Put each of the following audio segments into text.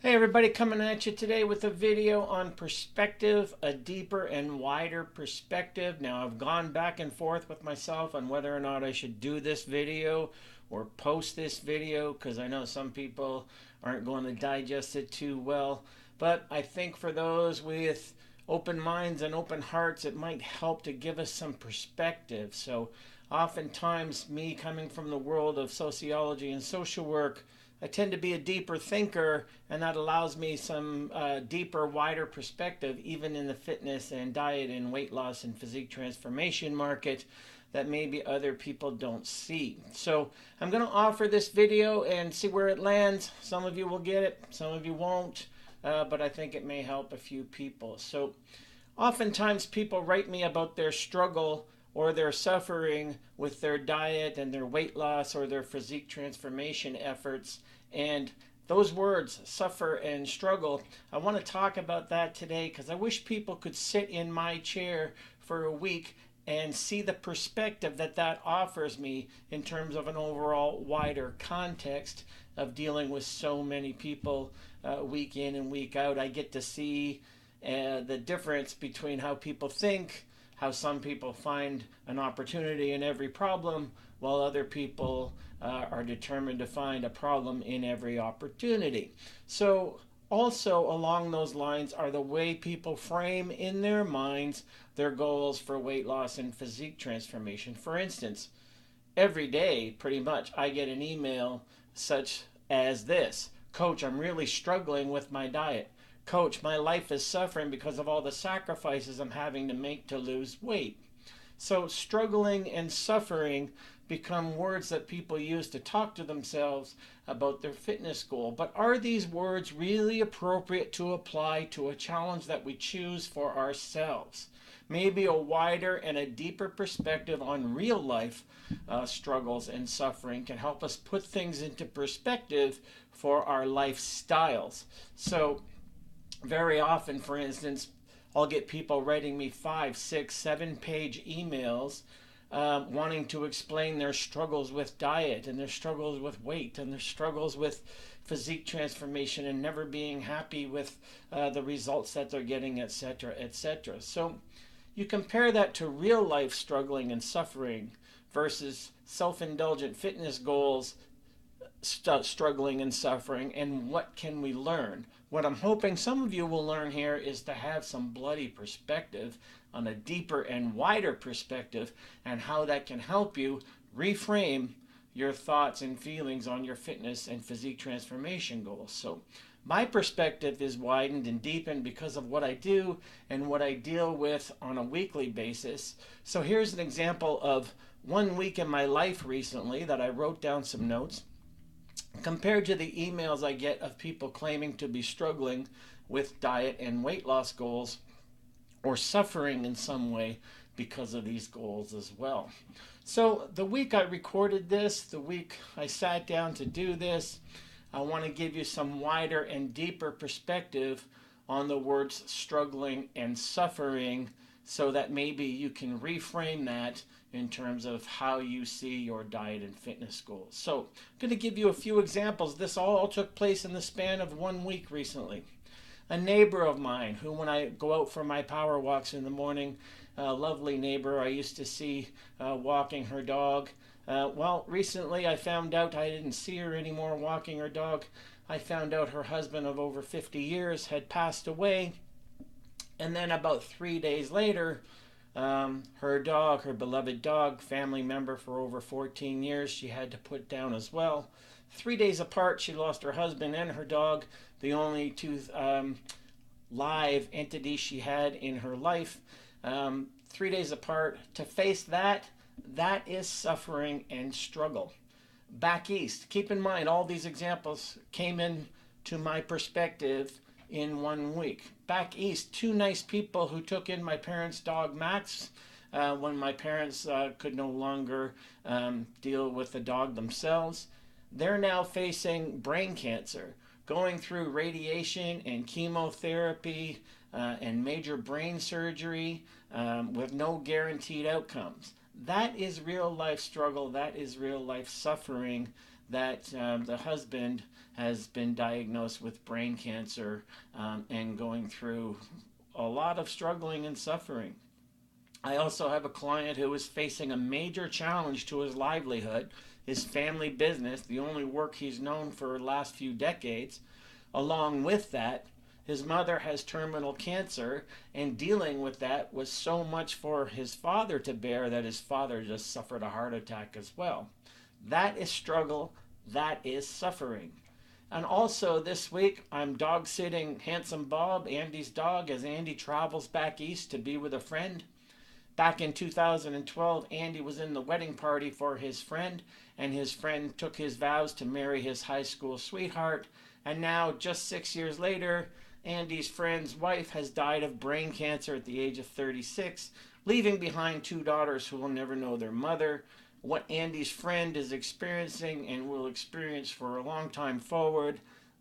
Hey everybody, coming at you today with a video on perspective, a deeper and wider perspective. Now I've gone back and forth with myself on whether or not I should do this video or post this video because I know some people aren't going to digest it too well. But I think for those with open minds and open hearts, it might help to give us some perspective. So oftentimes me coming from the world of sociology and social work, I tend to be a deeper thinker, and that allows me some deeper, wider perspective, even in the fitness and diet and weight loss and physique transformation market that maybe other people don't see. So I'm going to offer this video and see where it lands. Some of you will get it, some of you won't, but I think it may help a few people. So oftentimes people write me about their struggle or their suffering with their diet and their weight loss or their physique transformation efforts. And those words, suffer and struggle, I want to talk about that today because I wish people could sit in my chair for a week and see the perspective that that offers me in terms of an overall wider context of dealing with so many people week in and week out. I get to see the difference between how people think, how some people find an opportunity in every problem, while other people are determined to find a problem in every opportunity. So also along those lines are the way people frame in their minds their goals for weight loss and physique transformation. For instance, every day pretty much I get an email such as this: Coach, I'm really struggling with my diet. Coach, my life is suffering because of all the sacrifices I'm having to make to lose weight. So struggling and suffering become words that people use to talk to themselves about their fitness goal. But are these words really appropriate to apply to a challenge that we choose for ourselves? Maybe a wider and a deeper perspective on real life struggles and suffering can help us put things into perspective for our lifestyles. So very often, for instance, I'll get people writing me 5, 6, 7-page emails wanting to explain their struggles with diet and their struggles with weight and their struggles with physique transformation and never being happy with the results that they're getting, etc., etc. So you compare that to real life struggling and suffering versus self-indulgent fitness goals, struggling and suffering, and what can we learn? What I'm hoping some of you will learn here is to have some bloody perspective on a deeper and wider perspective and how that can help you reframe your thoughts and feelings on your fitness and physique transformation goals. So my perspective is widened and deepened because of what I do and what I deal with on a weekly basis. So here's an example of 1 week in my life recently that I wrote down some notes compared to the emails I get of people claiming to be struggling with diet and weight loss goals or suffering in some way because of these goals as well. So the week I recorded this, the week I sat down to do this, I want to give you some wider and deeper perspective on the words struggling and suffering so that maybe you can reframe that in terms of how you see your diet and fitness goals. So I'm going to give you a few examples. This all took place in the span of 1 week recently. A neighbor of mine who, when I go out for my power walks in the morning, a lovely neighbor I used to see walking her dog. Well, recently I found out I didn't see her anymore walking her dog. I found out her husband of over 50 years had passed away. And then about 3 days later, her dog, her beloved dog, family member for over 14 years, she had to put down as well. 3 days apart, she lost her husband and her dog, the only two live entities she had in her life. 3 days apart, to face that is suffering and struggle. Back east, keep in mind all these examples came in to my perspective in 1 week. Back east, 2 nice people who took in my parents' dog Max when my parents could no longer deal with the dog themselves. They're now facing brain cancer, going through radiation and chemotherapy and major brain surgery with no guaranteed outcomes. That is real life struggle. That is real life suffering that the husband has been diagnosed with brain cancer and going through a lot of struggling and suffering. I also have a client who is facing a major challenge to his livelihood, his family business, the only work he's known for the last few decades. Along with that, his mother has terminal cancer, and dealing with that was so much for his father to bear that his father just suffered a heart attack as well. That is struggle, that is suffering. And also this week, I'm dog sitting Handsome Bob, Andy's dog, as Andy travels back east to be with a friend. Back in 2012, Andy was in the wedding party for his friend, and his friend took his vows to marry his high school sweetheart. And now, just 6 years later, Andy's friend's wife has died of brain cancer at the age of 36, leaving behind two daughters who will never know their mother. What Andy's friend is experiencing and will experience for a long time forward,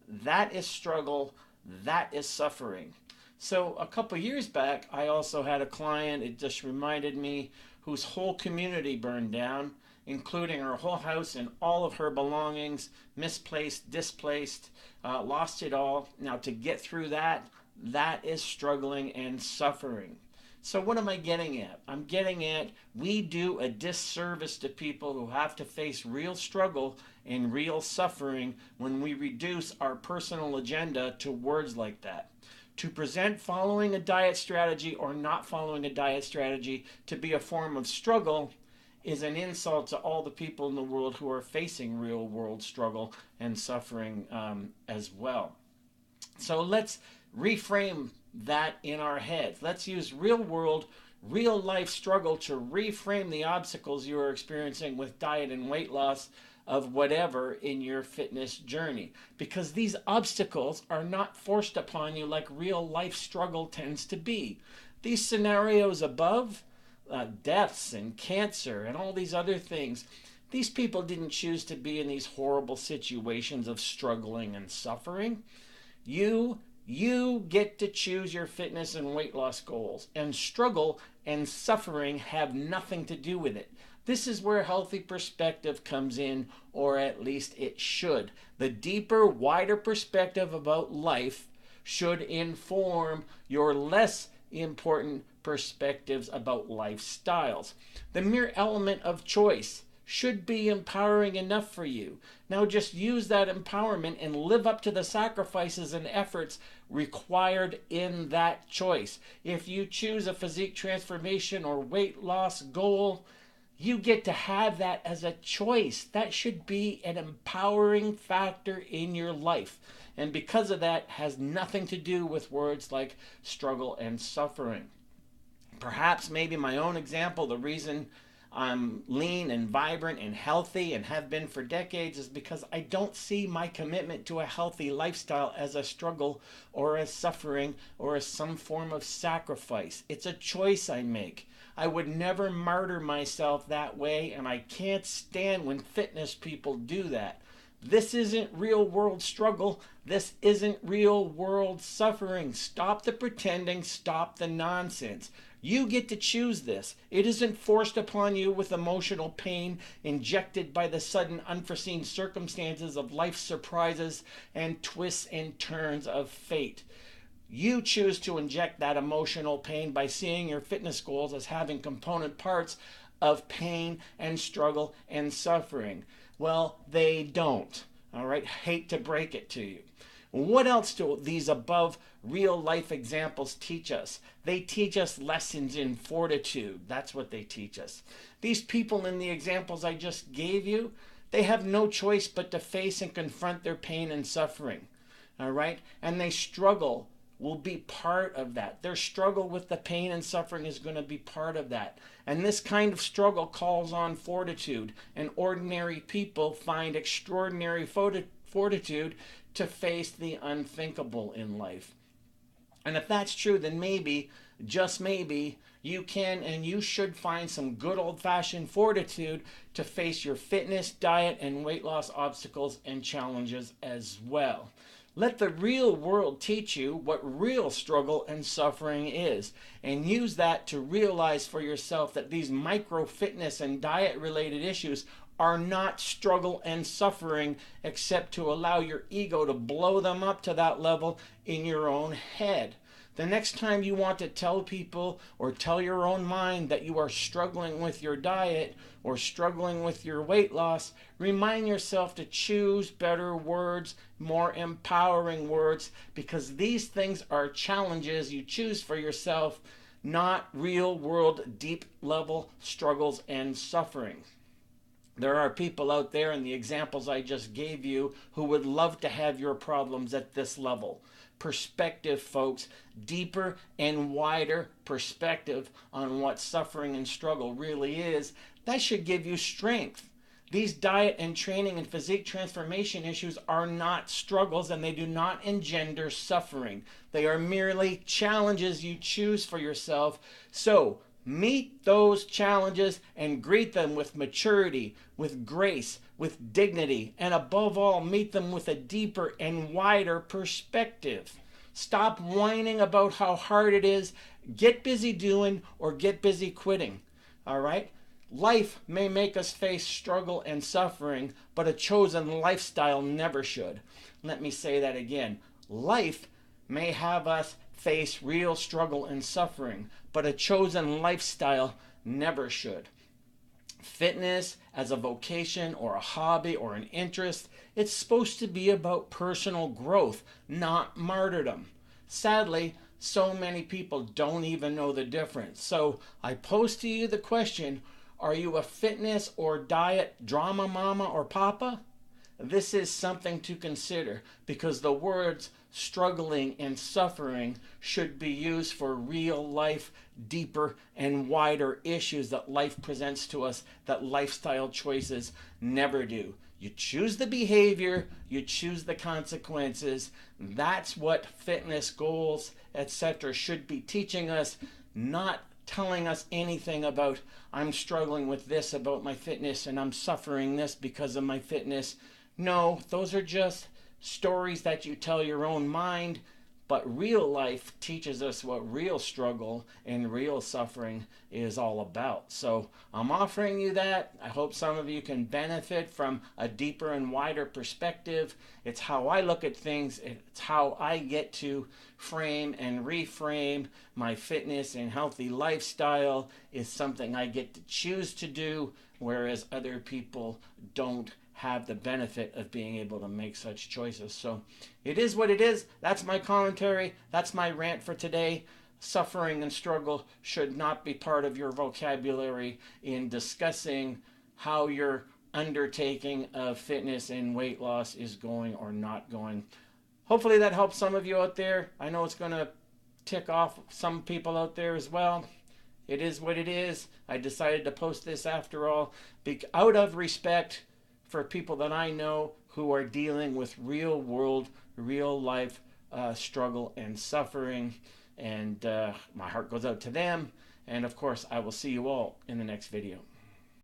that is struggle, that is suffering. So a couple years back, I also had a client, it just reminded me, whose whole community burned down, including her whole house and all of her belongings, misplaced, displaced, lost it all. Now to get through that, that is struggling and suffering. So what am I getting at? I'm getting at we do a disservice to people who have to face real struggle and real suffering when we reduce our personal agenda to words like that. To present following a diet strategy or not following a diet strategy to be a form of struggle is an insult to all the people in the world who are facing real world struggle and suffering as well. So let's reframe that in our heads. Let's use real world, real life struggle to reframe the obstacles you are experiencing with diet and weight loss of whatever in your fitness journey, because these obstacles are not forced upon you like real life struggle tends to be. These scenarios above, deaths and cancer and all these other things, these people didn't choose to be in these horrible situations of struggling and suffering. You get to choose your fitness and weight loss goals, and struggle and suffering have nothing to do with it. This is where healthy perspective comes in, or at least it should. The deeper, wider perspective about life should inform your less important perspectives about lifestyles. The mere element of choice should be empowering enough for you. Now just use that empowerment and live up to the sacrifices and efforts required in that choice. If you choose a physique transformation or weight loss goal, you get to have that as a choice. That should be an empowering factor in your life. And because of that, has nothing to do with words like struggle and suffering. Perhaps maybe my own example, the reason I'm lean and vibrant and healthy and have been for decades is because I don't see my commitment to a healthy lifestyle as a struggle or as suffering or as some form of sacrifice. It's a choice I make. I would never martyr myself that way, and I can't stand when fitness people do that. This isn't real world struggle. This isn't real world suffering. Stop the pretending. Stop the nonsense. You get to choose this. It isn't forced upon you with emotional pain injected by the sudden unforeseen circumstances of life's surprises and twists and turns of fate. You choose to inject that emotional pain by seeing your fitness goals as having component parts of pain and struggle and suffering. Well, they don't. All right, hate to break it to you. What else do these above real life examples teach us? They teach us lessons in fortitude. That's what they teach us. These people in the examples I just gave you, they have no choice but to face and confront their pain and suffering. All right, and they struggle will be part of that. Their struggle with the pain and suffering is going to be part of that. And this kind of struggle calls on fortitude, and ordinary people find extraordinary fortitude to face the unthinkable in life. And if that's true, then maybe, just maybe, you can and you should find some good old-fashioned fortitude to face your fitness, diet, and weight loss obstacles and challenges as well. Let the real world teach you what real struggle and suffering is, and use that to realize for yourself that these micro fitness and diet related issues are not struggle and suffering, except to allow your ego to blow them up to that level in your own head. The next time you want to tell people or tell your own mind that you are struggling with your diet or struggling with your weight loss, remind yourself to choose better words, more empowering words, because these things are challenges you choose for yourself, not real world deep level struggles and suffering. There are people out there in the examples I just gave you who would love to have your problems at this level. Perspective, folks, deeper and wider perspective on what suffering and struggle really is. That should give you strength. These diet and training and physique transformation issues are not struggles, and they do not engender suffering. They are merely challenges you choose for yourself. So, meet those challenges and greet them with maturity, with grace, with dignity, and above all, meet them with a deeper and wider perspective. Stop whining about how hard it is. Get busy doing or get busy quitting. All right? Life may make us face struggle and suffering, but a chosen lifestyle never should. Let me say that again. Life may have us face real struggle and suffering, but a chosen lifestyle never should. Fitness as a vocation or a hobby or an interest, it's supposed to be about personal growth, not martyrdom. Sadly, so many people don't even know the difference. So I pose to you the question, are you a fitness or diet drama mama or papa? This is something to consider, because the words struggling and suffering should be used for real life, deeper and wider issues that life presents to us that lifestyle choices never do. You choose the behavior, you choose the consequences. That's what fitness goals, etc., should be teaching us, not telling us anything about I'm struggling with this about my fitness and I'm suffering this because of my fitness. No, those are just stories that you tell your own mind, but real life teaches us what real struggle and real suffering is all about. So I'm offering you that. I hope some of you can benefit from a deeper and wider perspective. It's how I look at things. It's how I get to frame and reframe my fitness and healthy lifestyle is something I get to choose to do, whereas other people don't have the benefit of being able to make such choices. So it is what it is. That's my commentary. That's my rant for today. Suffering and struggle should not be part of your vocabulary in discussing how your undertaking of fitness and weight loss is going or not going. Hopefully that helps some of you out there. I know it's going to tick off some people out there as well. It is what it is. I decided to post this after all out of respect for people that I know who are dealing with real world, real life struggle and suffering. And my heart goes out to them. And of course, I will see you all in the next video.